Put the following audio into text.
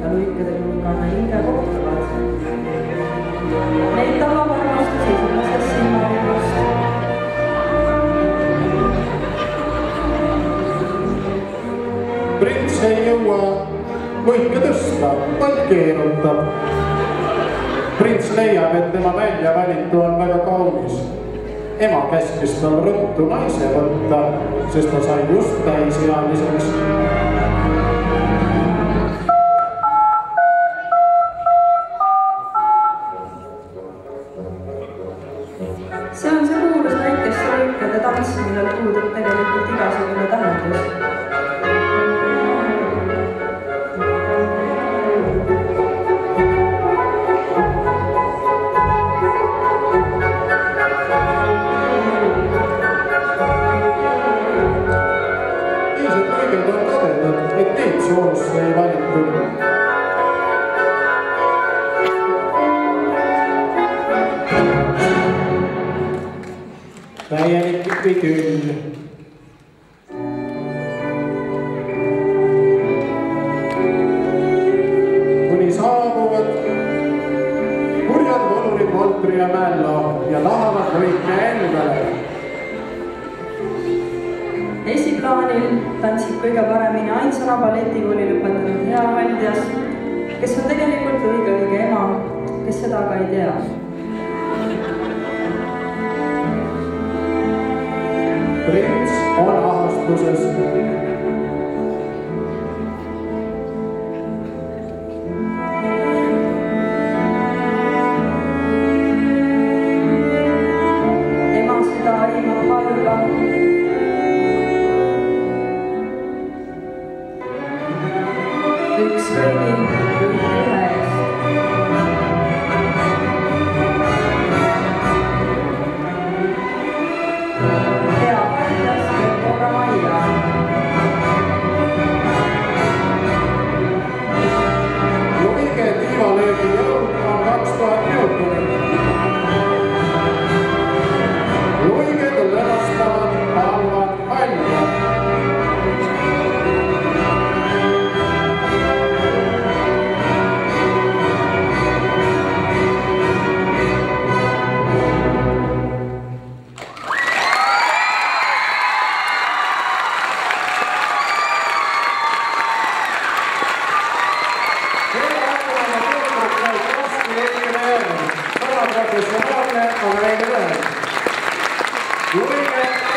ta luikede kuninganna hinge kohtavad. Neid tabab armastus esimesest silmaringust. Prints ei jõua võike tõsta, vaid keerutab. Prints leiab, et tema välja valitu on väga kaunis. Ema käskis tal rõttu naise võtta, sest ta sai just täisealiseks. See on see kuulus väikeste luikede tants, millel puudub tegelikult igasugune tähendus. Soosse ei valitud. Täielik küll. Kuni saabuvad kurjad valurid Voltri ja Mällo ja tahavad võike endale. Esiplaanil tantsib kõige paremini ainsana balletikooli lõpetanud hea Valdias, kes on tegelikult õige ema, kes seda ka ei tea. Prints on ahastuses. Ema seda aimab halba. Üks kõigi ühe eest. Hea Valdias teeb korra majja. Luige tiivalöögi jõud on 2000 newtonit. Luiged lõnastavad halvad halja. Professionaalne on näide ühe. Luige